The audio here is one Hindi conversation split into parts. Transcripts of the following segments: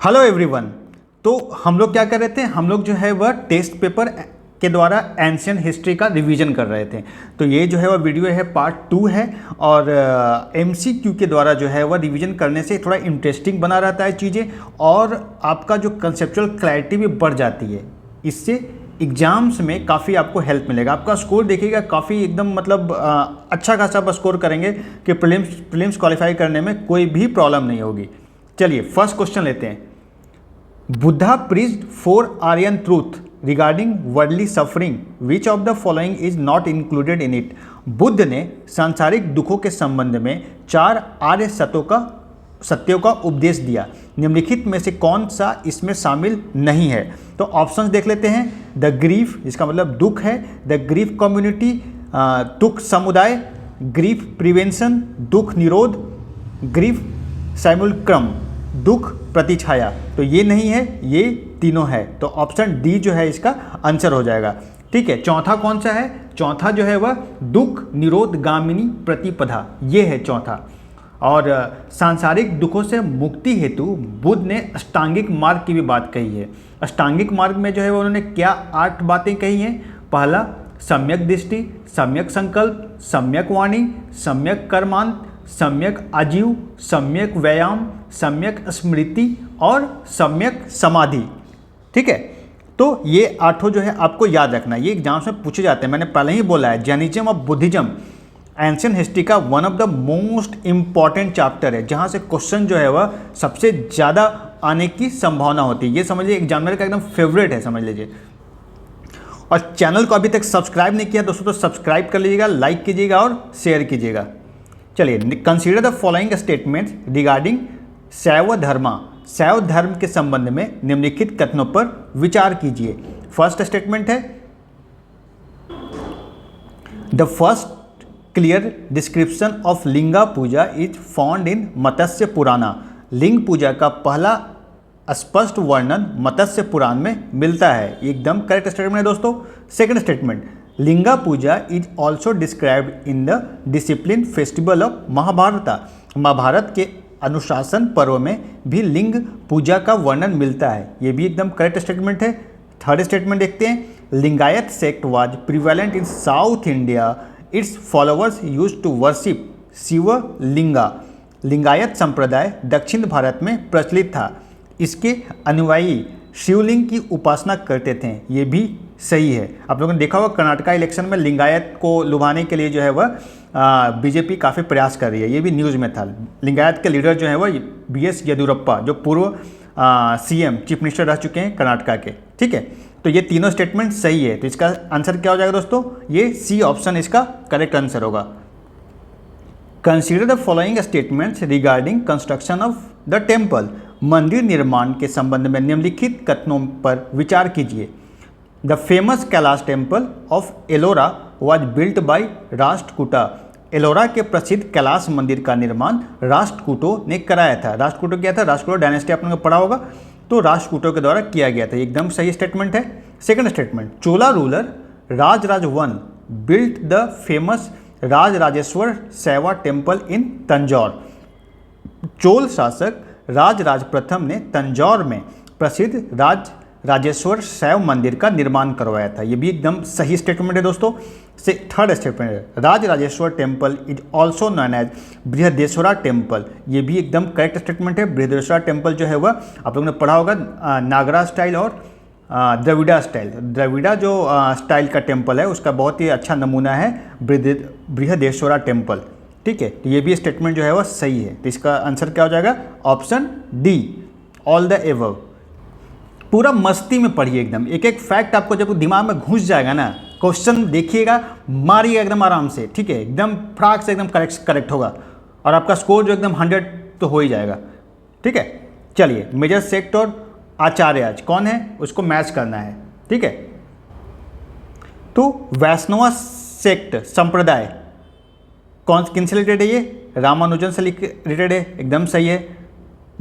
Hello everyone. तो हम लोग क्या कर रहे थे, हम लोग जो है वह टेस्ट पेपर के द्वारा एंशियंट हिस्ट्री का रिवीजन कर रहे थे। तो ये जो है वह वीडियो है पार्ट 2 है और एमसीक्यू के द्वारा जो है वह रिवीजन करने से थोड़ा इंटरेस्टिंग बना रहता है चीज़ें और आपका जो कंसेप्चुअल क्लैरिटी भी बढ़ जाती है। इससे एग्जाम्स में काफ़ी आपको हेल्प मिलेगा। आपका स्कोर देखिएगा काफ़ी एकदम मतलब अच्छा खासा आप स्कोर करेंगे कि प्रीलिम्स क्वालिफाई करने में कोई भी प्रॉब्लम नहीं होगी। चलिए फर्स्ट क्वेश्चन लेते हैं। Buddha preached 4 Aryan truth regarding worldly suffering, which of the following is not included in it. Buddha ने सांसारिक दुखों के संबंध में 4 आर्य सत्यों का उपदेश दिया। निम्नलिखित में से कौन सा इसमें शामिल नहीं है? तो ऑप्शंस देख लेते हैं। द ग्रीफ, इसका मतलब दुख है। द ग्रीफ कम्युनिटी, दुख समुदाय। ग्रीफ प्रिवेंशन, दुख निरोध। ग्रीफ साइमुलक्रम, दुख प्रतिछाया। तो ये नहीं है, ये तीनों है। तो ऑप्शन डी जो है इसका आंसर हो जाएगा। ठीक है, चौथा कौन सा है? चौथा जो है वह दुख निरोध गामिनी प्रतिपदा, ये है चौथा। और सांसारिक दुखों से मुक्ति हेतु बुद्ध ने अष्टांगिक मार्ग की भी बात कही है। अष्टांगिक मार्ग में जो है वो उन्होंने क्या 8 बातें कही हैं? पहला सम्यक दृष्टि, सम्यक संकल्प, सम्यक वाणी, सम्यक कर्मांत, सम्यक आजीव, सम्यक व्यायाम, सम्यक स्मृति और सम्यक समाधि। ठीक है, तो ये 8 जो है आपको याद रखना, ये एग्जाम्स में पूछे जाते हैं। मैंने पहले ही बोला है, जैनिज्म और बुद्धिज्म एंशियंट हिस्ट्री का one of the most important chapter है, जहाँ से क्वेश्चन जो है वह सबसे ज़्यादा आने की संभावना होती है। ये समझ लीजिए एग्जामिनर का एकदम फेवरेट है, समझ लीजिए। और चैनल को अभी तक सब्सक्राइब नहीं किया दोस्तों तो सब्सक्राइब कर लीजिएगा, लाइक कीजिएगा और शेयर कीजिएगा। चलिए, consider the following statements regarding शैव धर्मा। शैव धर्म के संबंध में निम्नलिखित कथनों पर विचार कीजिए। फर्स्ट स्टेटमेंट है, the first clear description of linga puja is found in Matsya Purana. लिंग पूजा का पहला स्पष्ट वर्णन मत्स्य पुराण में मिलता है। एकदम करेक्ट स्टेटमेंट है दोस्तों। Second statement, linga puja is also described in the discipline festival of Mahabharata. Mahabharata के अनुशासन पर्व में भी लिंग पूजा का वर्णन मिलता है। ये भी एकदम करेक्ट स्टेटमेंट है। थर्ड स्टेटमेंट देखते हैं, Lingayat sect was prevalent in South India. Its followers used to worship Shiva linga. Lingayat संप्रदाय दक्षिण भारत में प्रचलित था। इसके अनुयायी शिवलिंग की उपासना करते थे। ये भी सही है। आप लोगों ने देखा होगा कर्नाटका इलेक्शन में लिंगायत को लुभाने के लिए जो है वह बीजेपी काफ़ी प्रयास कर रही है। ये भी न्यूज़ में था। लिंगायत के लीडर जो है वह बीएस येदियुरप्पा, जो पूर्व सीएम चीफ मिनिस्टर रह चुके हैं कर्नाटका के। ठीक है, तो ये तीनों स्टेटमेंट सही है। तो इसका आंसर क्या हो जाएगा दोस्तों? ये सी ऑप्शन इसका करेक्ट आंसर होगा। Consider the following statements regarding construction of the temple. मंदिर निर्माण के संबंध में निम्नलिखित कथनों पर विचार कीजिए। The famous Kailash temple of Ellora was built by Rashtrakuta. Ellora के प्रसिद्ध कैलाश मंदिर का निर्माण राष्ट्रकूटों ने कराया था। राष्ट्रकूटों क्या था? राष्ट्रकूट डायनेस्टी आपने पढ़ा होगा, तो राष्ट्रकूटों के द्वारा किया गया था। एकदम सही स्टेटमेंट है। Second statement, Chola ruler Rajaraja one built the famous Rajarajeshwara Shaiva temple in Tanjore. Chola शासक राजराज प्रथम ने तंजौर में प्रसिद्ध राजेश्वर शैव मंदिर का निर्माण करवाया था। ये भी एकदम सही स्टेटमेंट है दोस्तों। से थर्ड स्टेटमेंट है, Rajarajeshwara temple is also known as Brihadeshwara temple. ये भी एकदम करेक्ट स्टेटमेंट है। बृहदेश्वरा टेम्पल जो है वह आप लोगों ने पढ़ा होगा, नागरा स्टाइल और द्रविड़ा स्टाइल। द्रविड़ा जो स्टाइल का टेम्पल है उसका बहुत ही अच्छा नमूना है बृहदेश्वरा टेम्पल। ठीक है, तो ये भी स्टेटमेंट जो है वह सही है। तो इसका आंसर क्या हो जाएगा? Option D, all the above. पूरा मस्ती में पढ़िए एकदम, एक एक फैक्ट आपको जब दिमाग में घुस जाएगा ना, क्वेश्चन देखिएगा, मारिए एकदम आराम से। ठीक है, एकदम फ्राक से एकदम करेक्ट होगा और आपका स्कोर जो एकदम 100 तो हो ही जाएगा। ठीक है, चलिए, मेजर सेक्ट और आचार्य आज कौन है उसको मैच करना है। ठीक है, तो वैष्णव सेक्ट संप्रदाय किन से रिलेटेड है? ये रामानुजन से रिलेटेड है। एकदम सही है।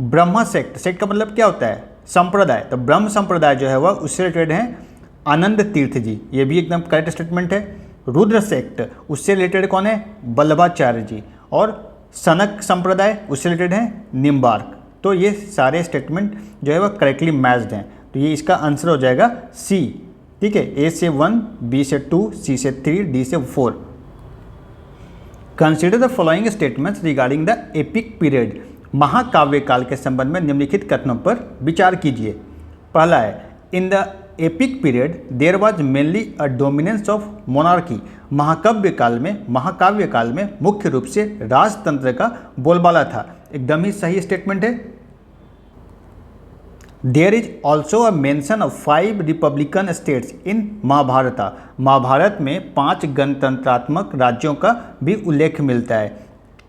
ब्रह्म सेक्ट का मतलब क्या होता है? संप्रदाय। तो ब्रह्म संप्रदाय जो है वह उससे रिलेटेड है आनंद तीर्थ जी। ये भी एकदम करेक्ट स्टेटमेंट है। रुद्र सेक्ट उससे रिलेटेड कौन है? वल्लभाचार्य जी। और सनक संप्रदाय उससे रिलेटेड है निम्बार्क। तो ये सारे स्टेटमेंट जो है वह करेक्टली मैच्ड हैं, तो ये इसका आंसर हो जाएगा सी। ठीक है, ए से 1, बी से 2, सी से 3, डी से 4। Consider the following statements regarding the epic period. महाकाव्य काल के संबंध में निम्नलिखित कथनों पर विचार कीजिए। पहला है, in the epic period there was mainly a dominance of monarchy. महाकाव्य काल में मुख्य रूप से राजतंत्र का बोलबाला था। एकदम ही सही स्टेटमेंट है। There is also a mention of 5 republican states in Mahabharat. Mahabharat में 5 गणतंत्रात्मक राज्यों का भी उल्लेख मिलता है।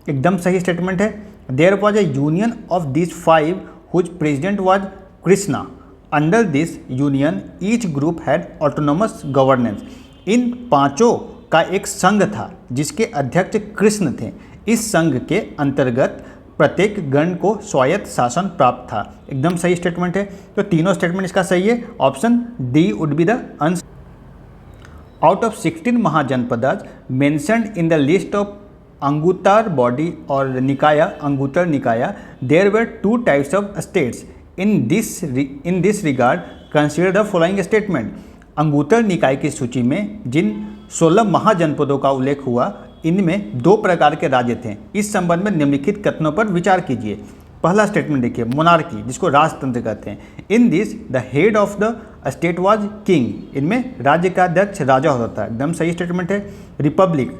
एकदम सही स्टेटमेंट है। There was a union of this 5 whose president was Krishna. Under this union each group had autonomous governance. In 5 का एक संघ था जिसके अध्यक्ष कृष्ण थे। इस संघ के अंतर्गत प्रत्येक गण को स्वायत्त शासन प्राप्त था। एकदम सही स्टेटमेंट है। तो तीनों स्टेटमेंट इसका सही है। Option D would be the answer. Out of 16 Mahajanapadas mentioned in the list of Anguttara body और Nikaya, Anguttara Nikaya, there were 2 types of states. In this regard consider the following statement. Anguttara Nikaya की सूची में जिन 16 महाजनपदों का उल्लेख हुआ, इनमें 2 प्रकार के राज्य थे। इस संबंध में निम्नलिखित कथनों पर विचार कीजिए। पहला स्टेटमेंट देखिए, मोनार्की, जिसको राजतंत्र कहते हैं। In this the head of the state was king. इनमें राज्य का अध्यक्ष राजा होता था। एकदम सही स्टेटमेंट है। रिपब्लिक,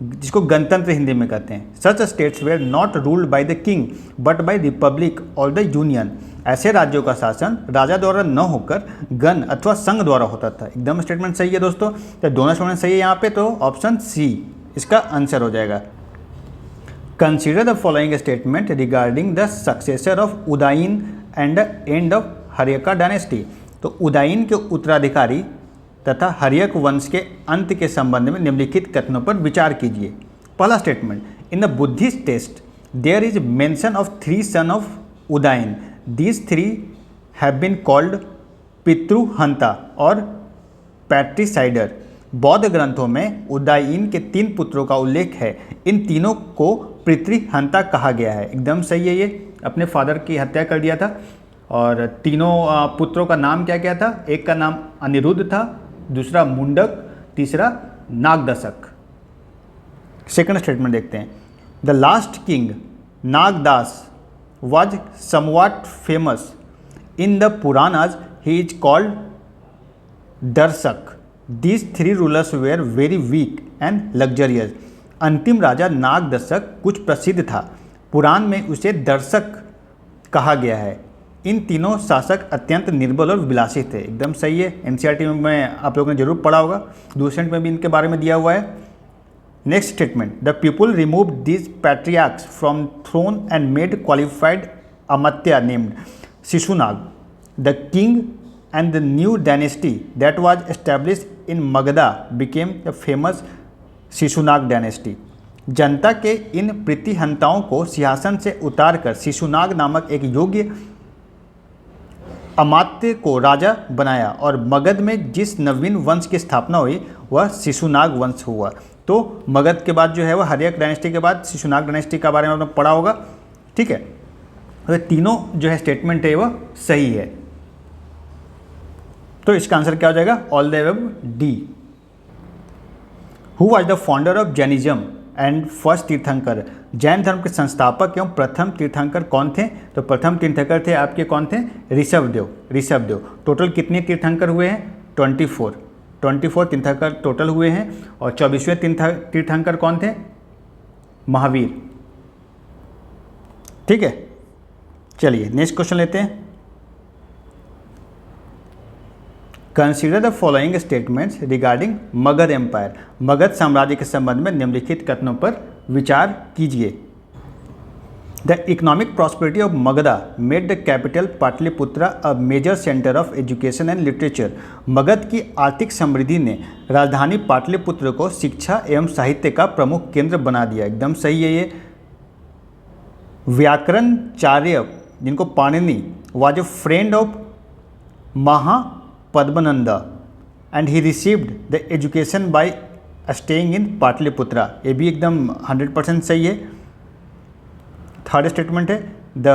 जिसको गणतंत्र हिंदी में कहते हैं। Such states were not ruled by the king but by republic और द यूनियन। ऐसे राज्यों का शासन राजा द्वारा न होकर गण अथवा संघ द्वारा होता था। एकदम स्टेटमेंट सही है दोस्तों। तो दोनों स्टेटमेंट सही है यहाँ पे, तो ऑप्शन सी इसका आंसर हो जाएगा। Consider the following statement regarding the successor of Udayin and the end of Haryanka dynasty. तो उदाइन के उत्तराधिकारी तथा हर्यक वंश के अंत के संबंध में निम्नलिखित कथनों पर विचार कीजिए। पहला statement, in the Buddhist text there is mention of 3 son of Udayin. These 3 have been called पितृहंता और पैट्रिसाइडर। बौद्ध ग्रंथों में उदाइन के 3 पुत्रों का उल्लेख है। इन तीनों को पितृहंता कहा गया है। एकदम सही है। ये अपने फादर की हत्या कर दिया था। और तीनों पुत्रों का नाम क्या क्या था? एक का नाम अनिरुद्ध था, दूसरा मुंडक, तीसरा नागदशक। सेकंड स्टेटमेंट देखते हैं। The last king Nagdas was somewhat famous. In the Puranas, he is called Darshak. These 3 rulers were very weak and luxurious. अंतिम राजा नागदशक कुछ प्रसिद्ध था। पुराण में उसे दर्शक कहा गया है। इन तीनों शासक अत्यंत निर्बल और विलासी थे। एकदम सही है। एनसीईआरटी में आप लोगों ने जरूर पढ़ा होगा, दूसरे में भी इनके बारे में दिया हुआ है। Next statement, the people remove this patriarchs from throne and made qualified amatya named Shishunaga. The king and the new dynasty that was established in Magadha became the famous Shishunaga dynasty. जनता के इन प्रतिहंताओं को सिंहासन से उतारकर शिशुनाग नामक एक योग्य अमात्य को राजा बनाया और मगध में जिस नवीन वंश की स्थापना हुई वह शिशुनाग वंश हुआ। तो मगध के बाद जो है वह हर्यक डायनेस्टी के बाद शिशुनाग डायनेस्टी के बारे में आपने पढ़ा होगा। ठीक है, तो तीनों जो है स्टेटमेंट है वह सही है। तो इसका आंसर क्या हो जाएगा? All the above D. Who was the founder of Jainism and first तीर्थंकर। जैन धर्म के संस्थापक एवं प्रथम तीर्थंकर कौन थे? तो प्रथम तीर्थंकर थे आपके कौन थे? ऋषभदेव। टोटल कितने तीर्थंकर हुए हैं? 24 तीर्थंकर टोटल हुए हैं। और 24वें तीर्थंकर कौन थे? महावीर। ठीक है, चलिए नेक्स्ट क्वेश्चन लेते हैं। Consider the following statements regarding Magadh empire. Magadh साम्राज्य के संबंध में निम्नलिखित कथनों पर विचार कीजिए। The economic prosperity of Magadha made the capital Pataliputra a major centre of education and literature. Magadh की आर्थिक समृद्धि ने राजधानी पाटलिपुत्र को शिक्षा एवं साहित्य का प्रमुख केंद्र बना दिया। एकदम सही है ये। व्याकरणचार्य जिनको Panini was a friend of Mahapadmananda and he received the education by staying in Pataliputra. ये भी एकदम 100% सही है। थर्ड स्टेटमेंट है, the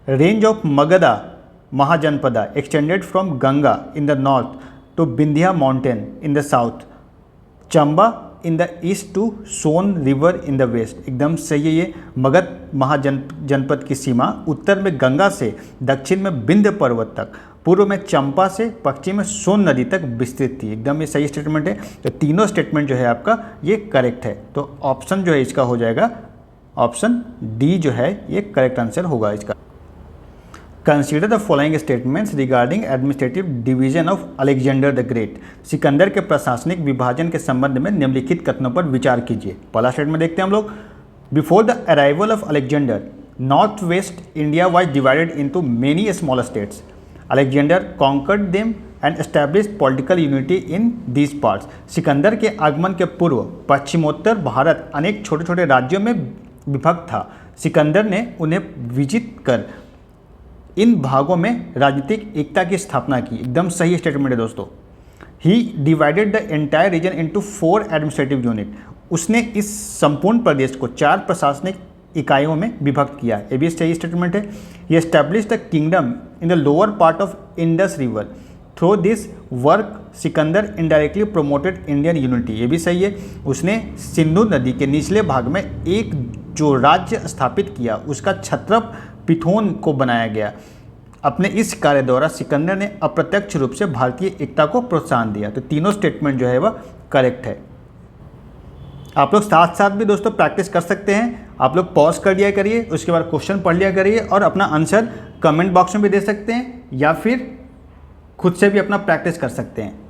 range of Magadha Mahajanapada extended from Ganga in the north to Vindhya mountain in the south, Chamba in the east to Son river in the west. एकदम सही है ये। मगध महाजनपद की सीमा उत्तर में गंगा से दक्षिण में विंध्य पर्वत तक, पूर्व में चंपा से पश्चिम में सोन नदी तक विस्तृत थी। एकदम ये सही स्टेटमेंट है। तो तीनों स्टेटमेंट जो है आपका ये करेक्ट है। तो ऑप्शन जो है इसका हो जाएगा ऑप्शन डी जो है ये करेक्ट आंसर होगा इसका। Consider the following statements regarding administrative division of Alexander the great. Sikandar के प्रशासनिक विभाजन के संबंध में निम्नलिखित कथनों पर विचार कीजिए। पहला स्टेटमेंट देखते हैं हम लोग। Before the arrival of Alexander, north west India was divided into many small states. Alexander conquered them and established political unity in these parts. Sikandar के आगमन के पूर्व पश्चिमोत्तर भारत अनेक छोटे छोटे राज्यों में विभक्त था। सिकंदर ने उन्हें विजित कर इन भागों में राजनीतिक एकता की स्थापना की। एकदम सही स्टेटमेंट है दोस्तों। He divided the entire region into 4 administrative unit. उसने इस संपूर्ण प्रदेश को 4 प्रशासनिक इकाइयों में विभक्त किया। ये भी सही स्टेटमेंट है। He establish the kingdom in the lower part of Indus river. Through this work Sikandar indirectly promoted Indian unity. ये भी सही है। उसने सिंधु नदी के निचले भाग में एक जो राज्य स्थापित किया उसका छत्रप पिथोन को बनाया गया। अपने इस कार्य द्वारा सिकंदर ने अप्रत्यक्ष रूप से भारतीय एकता को प्रोत्साहन दिया। तो तीनों स्टेटमेंट जो है वह करेक्ट है। आप लोग साथ साथ भी दोस्तों प्रैक्टिस कर सकते हैं। आप लोग पॉज कर लिया करिए, उसके बाद क्वेश्चन पढ़ लिया करिए और अपना आंसर कमेंट बॉक्स में भी दे सकते हैं या फिर खुद से भी अपना प्रैक्टिस कर सकते हैं।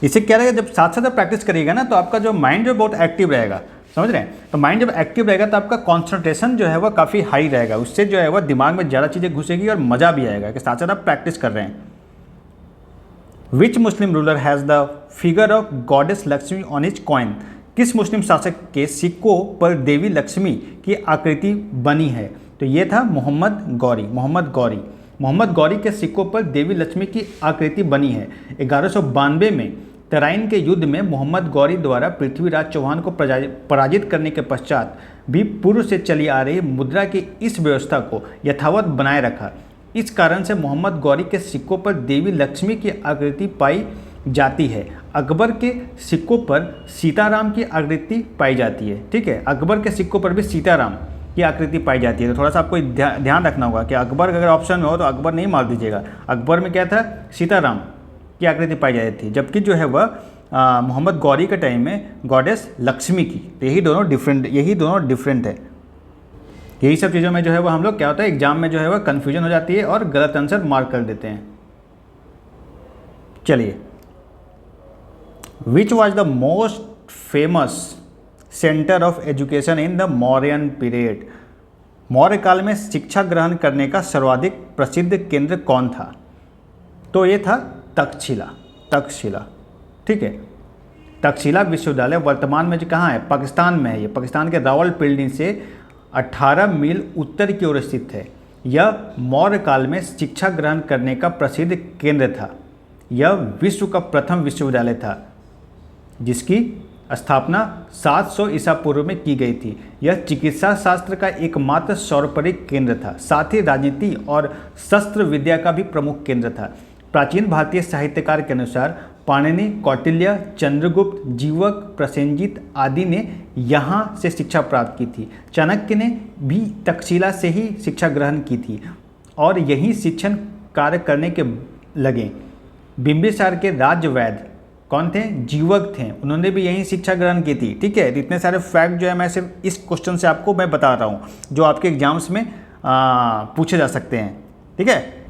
इससे क्या रहेगा, जब साथ साथ प्रैक्टिस करिएगा ना तो आपका जो माइंड जो बहुत एक्टिव रहेगा, समझ रहे हैं। तो माइंड जब एक्टिव रहेगा तो आपका कंसंट्रेशन जो है वह काफ़ी हाई रहेगा। उससे जो है वह दिमाग में ज़्यादा चीज़ें घुसेगी और मज़ा भी आएगा कि साथ साथ आप प्रैक्टिस कर रहे हैं। Which Muslim ruler has the figure of goddess Lakshmi on his coin. किस मुस्लिम शासक के सिक्कों पर देवी लक्ष्मी की आकृति बनी है? तो ये था मोहम्मद गौरी के सिक्कों पर देवी लक्ष्मी की आकृति बनी है। 1192 में तराइन के युद्ध में मोहम्मद गौरी द्वारा पृथ्वीराज चौहान को पराजित करने के पश्चात भी पूर्व से चली आ रही मुद्रा की इस व्यवस्था को यथावत बनाए रखा। इस कारण से मोहम्मद गौरी के सिक्कों पर देवी लक्ष्मी की आकृति पाई जाती है। अकबर के सिक्कों पर सीताराम की आकृति पाई जाती है। ठीक है, अकबर के सिक्कों पर भी सीताराम की आकृति पाई जाती है। तो थोड़ा सा आपको ध्यान रखना होगा कि अकबर अगर ऑप्शन में हो तो अकबर नहीं मार दीजिएगा। अकबर में क्या था, सीताराम की आकृति पाई जाती थी, जबकि जो है वह मोहम्मद गौरी के टाइम में गॉडेस लक्ष्मी की। तो यही दोनों डिफरेंट है। यही सब चीज़ों में जो है वह हम लोग क्या होता है एग्जाम में जो है वह कन्फ्यूजन हो जाती है और गलत आंसर मार्क कर देते हैं। चलिए, which was the most famous centre of education in the Mauryan period. Maurya काल में शिक्षा ग्रहण करने का सर्वाधिक प्रसिद्ध केंद्र कौन था? तो ये था तक्षशिला। ठीक है, तक्षशिला विश्वविद्यालय वर्तमान में जो कहाँ है, पाकिस्तान में है। ये पाकिस्तान के रावलपिंडी से 18 मील उत्तर की ओर स्थित है। यह मौर्य काल में शिक्षा ग्रहण करने का प्रसिद्ध केंद्र था। यह विश्व का प्रथम विश्वविद्यालय था जिसकी स्थापना 700 ईसा पूर्व में की गई थी। यह चिकित्सा शास्त्र का एकमात्र सर्वोपरि केंद्र था। साथ ही राजनीति और शस्त्र विद्या का भी प्रमुख केंद्र था। प्राचीन भारतीय साहित्यकार के अनुसार पाणिनि, कौटिल्य, चंद्रगुप्त, जीवक, प्रसेनजीत आदि ने यहाँ से शिक्षा प्राप्त की थी। चाणक्य ने भी तक्षशिला से ही शिक्षा ग्रहण की थी और यही शिक्षण कार्य करने के लगे। बिंबिसार के राजवैद्य कौन थे? जीवक थे। उन्होंने भी यही शिक्षा ग्रहण की थी। ठीक है, इतने सारे फैक्ट जो है मैं सिर्फ इस क्वेश्चन से आपको मैं बता रहा हूँ जो आपके एग्जाम्स में पूछे जा सकते हैं। ठीक है,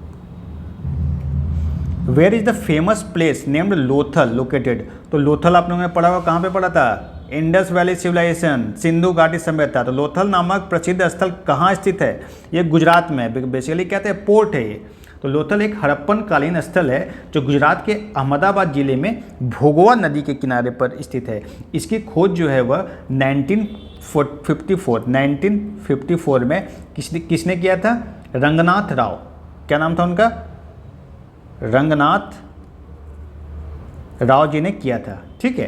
where is the famous place named Lothal located. तो लोथल आप लोगों ने पढ़ा हुआ, कहाँ पे पढ़ा था? इंडस वैली सिविलाइजेशन, सिंधु घाटी सभ्यता। तो लोथल नामक प्रसिद्ध स्थल कहाँ स्थित है? ये गुजरात में। बेसिकली कहते हैं पोर्ट है ये। तो लोथल एक हड़प्पन कालीन स्थल है जो गुजरात के अहमदाबाद जिले में भोगवा नदी के किनारे पर स्थित है। इसकी खोज जो है वह 1954 में किसने किया था? रंगनाथ राव। क्या नाम था उनका? रंगनाथ राव जी ने किया था। ठीक है,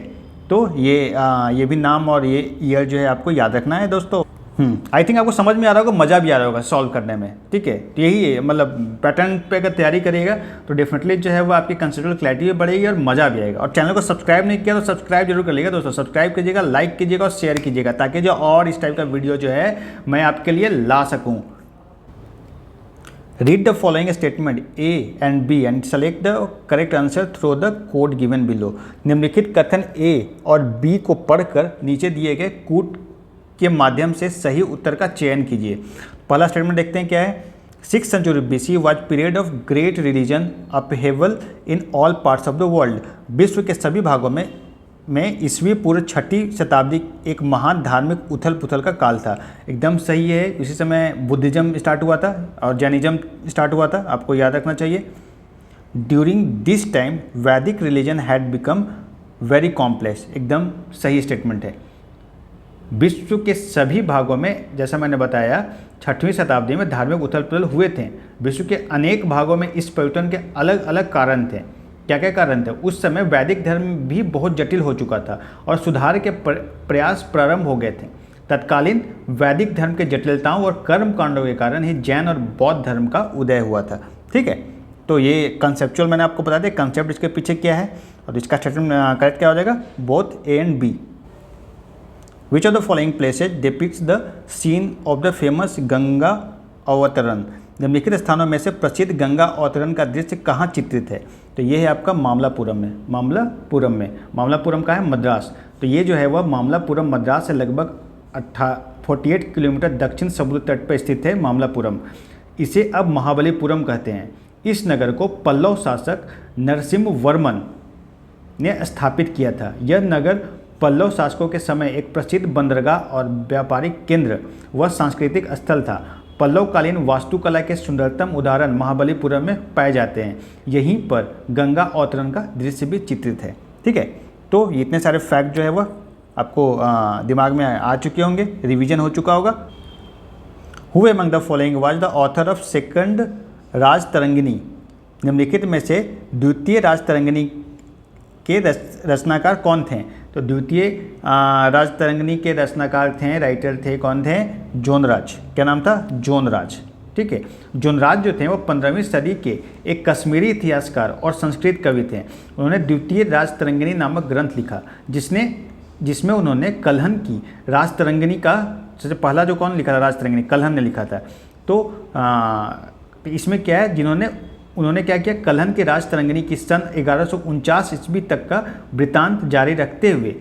तो ये भी नाम और ये ईयर जो है आपको याद रखना है दोस्तों। आई थिंक आपको समझ में आ रहा होगा, मज़ा भी आ रहा होगा सॉल्व करने में, ठीक है। तो यही है, मतलब पैटर्न पे अगर तैयारी करिएगा तो डेफिनेटली जो है वो आपकी कंसेप्चुअल क्लैरिटी भी बढ़ेगी और मज़ा भी आएगा। और चैनल को सब्सक्राइब नहीं किया तो सब्सक्राइब जरूर कर लीजिएगा दोस्तों, सब्सक्राइब कीजिएगा, लाइक कीजिएगा और शेयर कीजिएगा, ताकि जो और इस टाइप का वीडियो जो है मैं आपके लिए ला सकूँ। Read the following statement A and B and select the correct answer through the code given below। निम्नलिखित कथन A और B को पढ़कर नीचे दिए गए कोड के माध्यम से सही उत्तर का चयन कीजिए। पहला स्टेटमेंट देखते हैं क्या है। 6th century BC was period of great religion upheaval in all parts of the world। विश्व के सभी भागों में ईस्वी पूर्व 6ठी शताब्दी एक महान धार्मिक उथल पुथल का काल था। एकदम सही है। इसी समय बुद्धिज्म स्टार्ट हुआ था और जैनिज्म स्टार्ट हुआ था, आपको याद रखना चाहिए। ड्यूरिंग दिस टाइम वैदिक religion had become very complex. एकदम सही स्टेटमेंट है। विश्व के सभी भागों में, जैसा मैंने बताया, 6वीं शताब्दी में धार्मिक उथल पुथल हुए थे। विश्व के अनेक भागों में इस परिवर्तन के अलग अलग कारण थे। क्या क्या कारण थे? उस समय वैदिक धर्म भी बहुत जटिल हो चुका था और सुधार के प्रयास प्रारंभ हो गए थे। तत्कालीन वैदिक धर्म के जटिलताओं और कर्म कांडों के कारण ही जैन और बौद्ध धर्म का उदय हुआ था। ठीक है, तो ये कंसेप्चुअल मैंने आपको बता दिया, कंसेप्ट इसके पीछे क्या है और इसका स्टेटमेंट करेक्ट क्या हो जाएगा, both A and B. Which of the following places depicts the scene of the famous Ganga अवतरण। निम्नलिखित स्थानों में से प्रसिद्ध गंगा अवतरण का दृश्य कहाँ चित्रित है? तो ये है आपका मामलापुरम में। मामलापुरम का है मद्रास। तो ये जो है वह मामलापुरम मद्रास से लगभग 48 किलोमीटर दक्षिण समुद्र तट पर स्थित है मामलापुरम। इसे अब महाबलीपुरम कहते हैं। इस नगर को पल्लव शासक नरसिम्हवर्मन ने स्थापित किया था। यह नगर पल्लव शासकों के समय एक प्रसिद्ध बंदरगाह और व्यापारिक केंद्र व सांस्कृतिक स्थल था। पल्लवकालीन वास्तुकला के सुंदरतम उदाहरण महाबलीपुरम में पाए जाते हैं। यहीं पर गंगा अवतरण का दृश्य भी चित्रित है। ठीक है, तो इतने सारे फैक्ट जो है वह आपको दिमाग में आ चुके होंगे, रिवीजन हो चुका होगा। Who among the following was the author of second Rajatarangini. निम्नलिखित में से द्वितीय राजतरंगिणी के रचनाकार कौन थे? तो द्वितीय राजतरंगिणी के रचनाकार थे, राइटर थे, कौन थे? जोनराज। क्या नाम था? जोनराज। ठीक है, जोनराज जो थे वो 15वीं सदी के एक कश्मीरी इतिहासकार और संस्कृत कवि थे। उन्होंने द्वितीय राजतरंगिणी नामक ग्रंथ लिखा, जिसमें उन्होंने कल्हन की राजतरंगिणी का सबसे पहला जो कौन लिखा था राजतरंगिणी, कल्हन ने लिखा था। तो इसमें क्या है, उन्होंने क्या किया, कल्हन के राजतरंगिणी की सन 1149 ईस्वी तक का वृत्तांत जारी रखते हुए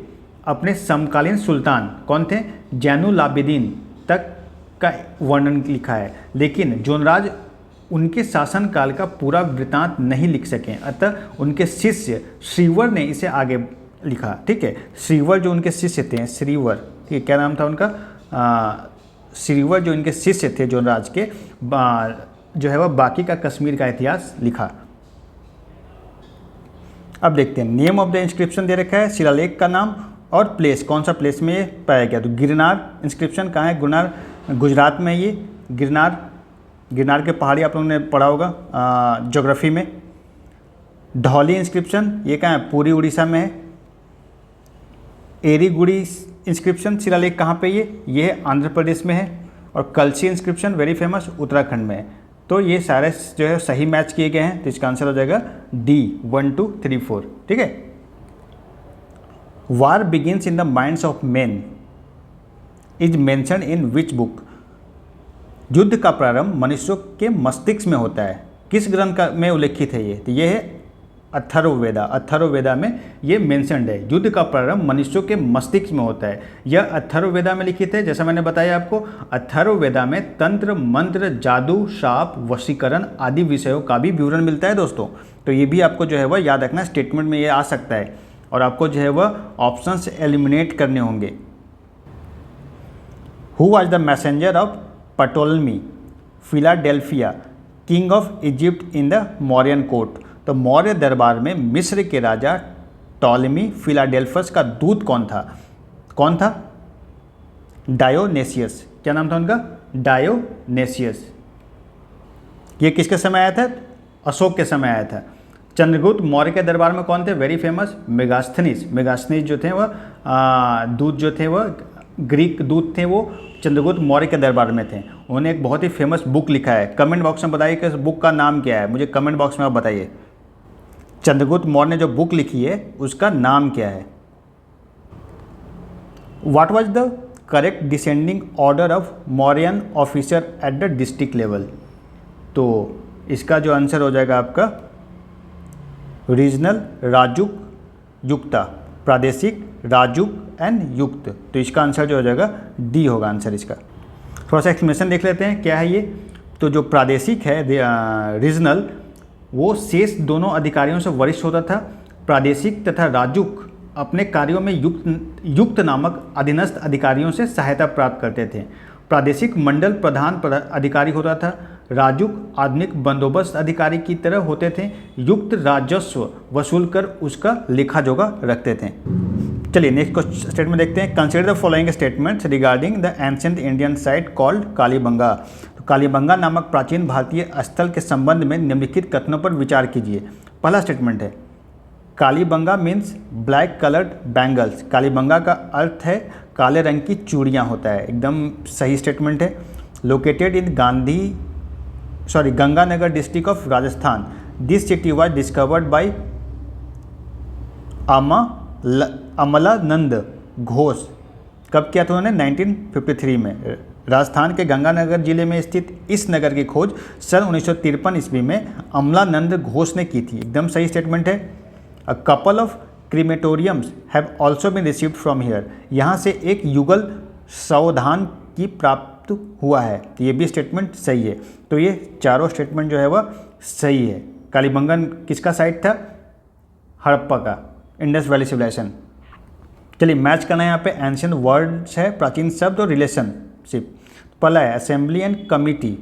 अपने समकालीन सुल्तान कौन थे, जैनुलाब्दीन तक का वर्णन लिखा है। लेकिन जोनराज उनके शासनकाल का पूरा वृत्तांत नहीं लिख सके, अतः उनके शिष्य श्रीवर ने इसे आगे लिखा। ठीक है, श्रीवर जो उनके शिष्य थे, श्रीवर, ठीक है, क्या नाम था उनका, श्रीवर जो इनके शिष्य थे जोनराज के, जो है वह बाकी का कश्मीर का इतिहास लिखा। अब देखते हैं, नेम ऑफ द इंस्क्रिप्शन दे रखा है, शिलालेख का नाम और प्लेस, कौन सा प्लेस में ये पाया गया। तो गिरनार इंस्क्रिप्शन कहाँ है? गिरनार गुजरात में। ये गिरनार के पहाड़ी आप लोगों ने पढ़ा होगा ज्योग्राफी में। धौली इंस्क्रिप्शन ये कहाँ है? पूरी उड़ीसा में है। एरीगुड़ी इंस्क्रिप्शन शिलालेख कहाँ पे? ये है आंध्र प्रदेश में है। और कलसी इंस्क्रिप्शन वेरी फेमस उत्तराखंड में है। तो ये सारे जो है सही मैच किए गए हैं, तो इसका आंसर हो जाएगा डी 1 2 3 4। ठीक है, war begins in the minds of men is mention in which book. युद्ध का प्रारंभ मनुष्यों के मस्तिष्क में होता है, किस ग्रंथ का में उल्लेखित है ये? तो ये है अथर्ववेदा। अथर्ववेदा में ये मेंशनड है, युद्ध का प्रारंभ मनुष्यों के मस्तिष्क में होता है। यह अथर्ववेदा में लिखित है। जैसा मैंने बताया आपको, अथर्ववेदा में तंत्र, मंत्र, जादू, शाप, वशीकरण आदि विषयों का भी विवरण मिलता है दोस्तों। तो ये भी आपको जो है वह याद रखना, स्टेटमेंट में ये आ सकता है और आपको जो है वह ऑप्शंस एलिमिनेट करने होंगे। Who was the messenger of Ptolemy Philadelphia king of Egypt in the Mauryan court. तो मौर्य दरबार में मिस्र के राजा टॉलेमी फिलाडेल्फस का दूत कौन था? डायोनेसियस। क्या नाम था उनका? डायोनेसियस। ये किसके समय आया था? अशोक के समय आया था। चंद्रगुप्त मौर्य के दरबार में कौन थे? Very famous Megasthenes. मेगास्थनीज जो थे वह दूत जो थे वह ग्रीक दूत थे वो चंद्रगुप्त मौर्य के दरबार में थे। उन्होंने एक बहुत ही फेमस बुक लिखा है। कमेंट बॉक्स में बताइए कि इस बुक का नाम क्या है, मुझे कमेंट बॉक्स में आप बताइए। चंद्रगुप्त मौर्य ने जो बुक लिखी है उसका नाम क्या है। What was the correct descending order of Mauryan officer at the district level. तो इसका जो आंसर हो जाएगा आपका रीजनल, राजुक, युक्ता, प्रादेशिक, राजुक एंड युक्त। तो इसका आंसर जो हो जाएगा डी होगा आंसर इसका। थोड़ा सा एक्सप्लेनेशन देख लेते हैं क्या है ये। तो जो प्रादेशिक है रीजनल, वो शेष दोनों अधिकारियों से वरिष्ठ होता था। प्रादेशिक तथा राजुक अपने कार्यों में युक्त नामक अधीनस्थ अधिकारियों से सहायता प्राप्त करते थे। प्रादेशिक मंडल प्रधान अधिकारी होता था। राजुक आधुनिक बंदोबस्त अधिकारी की तरह होते थे। युक्त राजस्व वसूल कर उसका लेखा जोखा रखते थे। चलिए नेक्स्ट स्टेटमेंट देखते हैं। Consider the following statements regarding the ancient Indian site called Kalibanga. तो कालीबंगा नामक प्राचीन भारतीय स्थल के संबंध में निम्नलिखित कथनों पर विचार कीजिए। पहला स्टेटमेंट है Kalibanga means black coloured bangles. Kalibanga का अर्थ है काले रंग की चूड़ियाँ होता है, एकदम सही स्टेटमेंट है। Located in Ganganagar district of Rajasthan. This city was discovered by Amalanand Ghosh. कब किया था उन्होंने? 1953 में। राजस्थान के गंगानगर जिले में स्थित इस नगर की खोज सन 1953 ईस्वी में अमलानंद घोष ने की थी। एकदम सही स्टेटमेंट है। A couple of crematoriums have also been received from here. यहाँ से एक युगल सावधान की प्राप्त हुआ है। तो ये भी स्टेटमेंट सही है। तो ये चारों स्टेटमेंट जो है वह सही है। कालीबंगन किसका साइट था? हड़प्पा का, इंडस वैली सिविलाइजेशन। चलिए मैच करना है यहाँ पे। एंशिएंट वर्ड्स है, प्राचीन शब्द और रिलेशनशिप। पहला है असेंबली एंड कमिटी,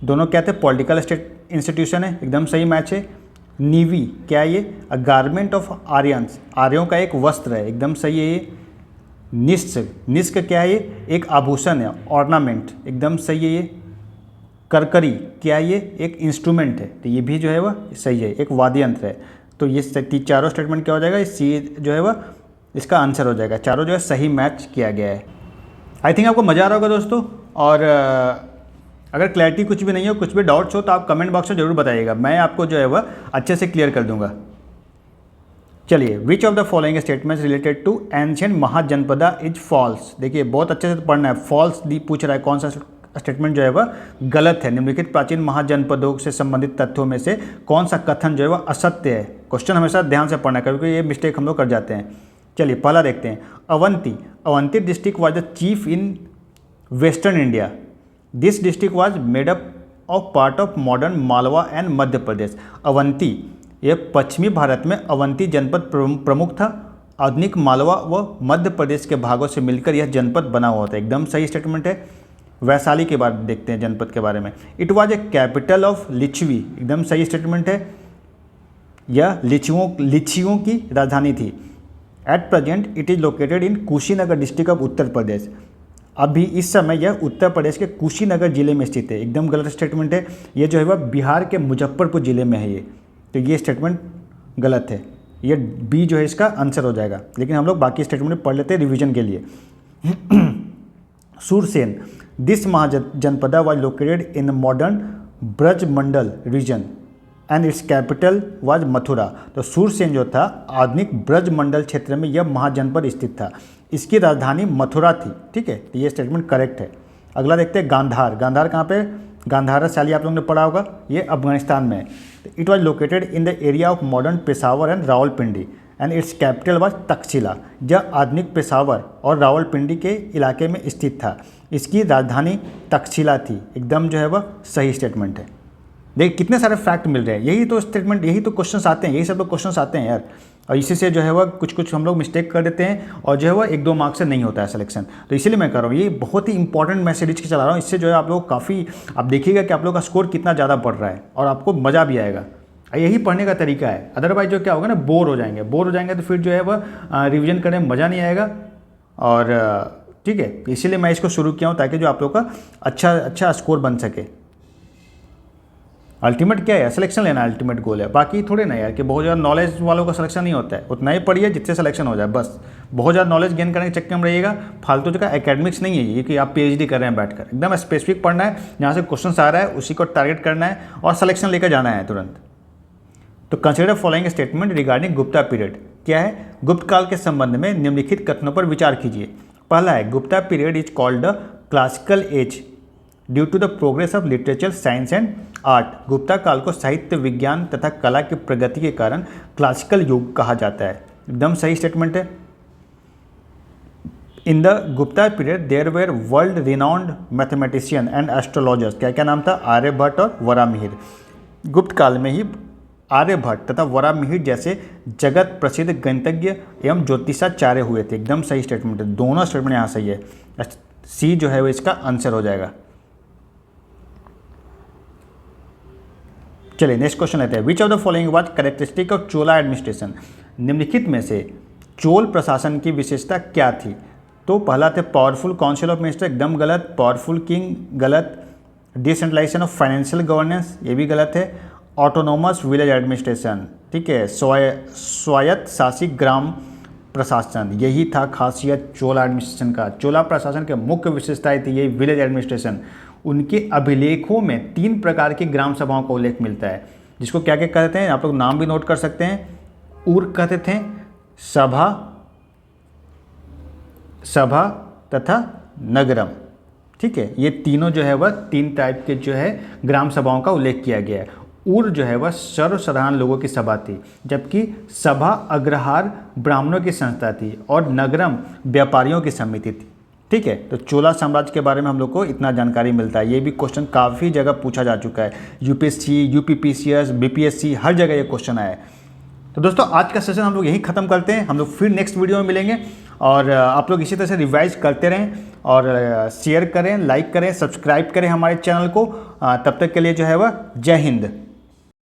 दोनों क्या थे? पॉलिटिकल इंस्टीट्यूशन है, एकदम सही मैच है। नीवी क्या है ये? अ गारमेंट ऑफ आर्यंस, आर्यों का एक वस्त्र है, एकदम सही है ये। निष्क, निष्क क्या है ये? एक आभूषण है, ऑर्नामेंट, एकदम सही है ये। करकरी क्या है ये? एक इंस्ट्रूमेंट है, तो ये भी जो है वह सही है, एक वाद्य यंत्र है। तो ये चारों स्टेटमेंट क्या हो जाएगा? सी जो है वह इसका आंसर हो जाएगा। चारों जो है सही मैच किया गया है। आई थिंक आपको मज़ा आ रहा होगा दोस्तों। और अगर क्लैरिटी कुछ भी नहीं हो, कुछ भी डाउट्स हो, तो आप कमेंट बॉक्स में जरूर बताइएगा, मैं आपको जो है वह अच्छे से क्लियर कर दूंगा। चलिए, which of the following statements related to ancient Mahajanapada is false. देखिए बहुत अच्छे से पढ़ना है। फॉल्स दी पूछ रहा है, कौन सा स्टेटमेंट जो है वह गलत है। निम्नलिखित प्राचीन महाजनपदों से संबंधित तथ्यों में से कौन सा कथन जो है वह असत्य है। क्वेश्चन हमेशा ध्यान से पढ़ना है, क्योंकि ये मिस्टेक हम लोग कर जाते हैं। चलिए पहला देखते हैं। Avanti district was the chief in western India. This district was made up of part of modern Malwa and Madhya Pradesh. Avanti यह पश्चिमी भारत में अवंती जनपद प्रमुख था। आधुनिक मालवा व मध्य प्रदेश के भागों से मिलकर यह जनपद बना हुआ था। एकदम सही स्टेटमेंट है। वैशाली के बारे में देखते हैं, जनपद के बारे में। It was a capital of Lichchhavi, एकदम सही स्टेटमेंट है। यह लिच्छियों की राजधानी थी। At present it is located in Kushinagar district of Uttar Pradesh. अभी इस समय यह उत्तर प्रदेश के कुशीनगर जिले में स्थित है। एकदम गलत स्टेटमेंट है। ये जो है वह बिहार के मुजफ्फरपुर जिले में है ये, तो ये स्टेटमेंट गलत है। ये बी जो है इसका आंसर हो जाएगा। लेकिन हम लोग बाकी स्टेटमेंट पढ़ लेते हैं रिवीजन के लिए। Surasena, this Mahajanapada was located in modern Brajmandal region and its capital was Mathura. तो सूरसेन जो था आधुनिक ब्रजमंडल क्षेत्र में यह महाजनपद स्थित था। इसकी राजधानी मथुरा थी। ठीक है, तो ये स्टेटमेंट करेक्ट है। अगला देखते हैं गांधार। गांधार कहाँ पे? गांधार शैली आप लोगों ने पढ़ा होगा, ये अफगानिस्तान में है। It was located in the area of modern Peshawar and Rawalpindi and its capital was Takshashila. यह आधुनिक पेशावर और रावलपिंडी के इलाके में स्थित था। इसकी राजधानी तक्षशिला थी। एकदम जो है वह सही स्टेटमेंट है। देखिए कितने सारे फैक्ट मिल रहे हैं। यही तो स्टेटमेंट, यही तो क्वेश्चंस आते हैं, यही सब लोग क्वेश्चंस आते हैं यार। और इसी से जो है वह कुछ हम लोग मिस्टेक कर देते हैं और जो है वह 1-2 मार्क्स से नहीं होता है सिलेक्शन। तो इसीलिए मैं कर रहा हूँ, ये बहुत ही इंपॉर्टेंट मैं सीरीज के चला रहा हूँ। इससे जो है आप लोग काफ़ी, आप देखिएगा कि आप लोग का स्कोर कितना ज़्यादा बढ़ रहा है और आपको मज़ा भी आएगा। यही पढ़ने का तरीका है। अदरवाइज जो क्या होगा ना, बोर हो जाएंगे तो फिर जो है वह रिविजन करने में मज़ा नहीं आएगा। और ठीक है, इसीलिए मैं इसको शुरू किया हूँ ताकि जो आप लोग का अच्छा स्कोर बन सके। अल्टीमेट क्या है? सिलेक्शन लेना अल्टीमेट गोल है। बाकी थोड़े ना यार कि बहुत ज़्यादा नॉलेज वालों का सिलेक्शन नहीं होता है। उतना ही पढ़िए जिससे सिलेक्शन हो जाए, बस बहुत ज़्यादा नॉलेज गेन करने के चक्कर में रहिएगा, फालतू जगह एकेडमिक्स नहीं है ये कि आप पीएचडी कर रहे हैं बैठकर, एकदम स्पेसिफिक पढ़ना है, जहाँ से क्वेश्चन आ रहा है उसी को टारगेट करना है और सिलेक्शन लेकर जाना है तुरंत। तो consider following statement regarding Gupta period, क्या है, गुप्त काल के संबंध में निम्नलिखित कथनों पर विचार कीजिए। पहला है, Gupta period is called the classical age due to the progress of literature, science and art. Gupta काल को साहित्य, विज्ञान तथा कला की प्रगति के कारण क्लासिकल युग कहा जाता है। एकदम सही स्टेटमेंट है। In the Gupta period there were world renowned mathematician and astrologers, क्या क्या नाम था, आर्यभट्ट और वरामिहिर। गुप्त काल में ही आर्यभट्ट तथा वरामिहिर जैसे जगत प्रसिद्ध गणितज्ञ एवं ज्योतिषाचार्य हुए थे। एकदम सही स्टेटमेंट है, दोनों स्टेटमेंट यहाँ सही है। सी जो है वो इसका आंसर हो जाएगा। चलिए नेक्स्ट क्वेश्चन लेते हैं। विच of the following was characteristic of Chola administration, निम्नलिखित में से चोल प्रशासन की विशेषता क्या थी। तो पहला थे पावरफुल काउंसिल ऑफ मिनिस्टर, एकदम गलत। पावरफुल किंग, गलत। डिसेंट्रलाइजेशन ऑफ फाइनेंशियल गवर्नेंस, ये भी गलत है। ऑटोनोमस विलेज एडमिनिस्ट्रेशन, ठीक है। स्वायत्त शासी ग्राम प्रशासन, यही था खासियत चोला एडमिनिस्ट्रेशन का। चोला प्रशासन के मुख्य विशेषताएं थी यही विलेज एडमिनिस्ट्रेशन। उनके अभिलेखों में 3 प्रकार की ग्राम सभाओं का उल्लेख मिलता है, जिसको क्या क्या कहते हैं, आप लोग नाम भी नोट कर सकते हैं। ऊर कहते थे, सभा तथा नगरम, ठीक है। ये तीनों जो है वह 3 टाइप के जो है ग्राम सभाओं का उल्लेख किया गया है। ऊर जो है वह सर्वसाधारण लोगों की सभा थी, जबकि सभा अग्रहार ब्राह्मणों की संस्था थी और नगरम व्यापारियों की समिति थी, ठीक है। तो चोला साम्राज्य के बारे में हम लोग को इतना जानकारी मिलता है। ये भी क्वेश्चन काफ़ी जगह पूछा जा चुका है, यूपीएससी, यूपीपीसीएस, बीपीएससी, हर जगह ये क्वेश्चन आया है। तो दोस्तों आज का सेशन हम लोग यहीं ख़त्म करते हैं, हम लोग फिर नेक्स्ट वीडियो में मिलेंगे। और आप लोग इसी तरह से रिवाइज करते रहें और शेयर करें, लाइक करें, सब्सक्राइब करें हमारे चैनल को। तब तक के लिए जो है वह जय हिंद।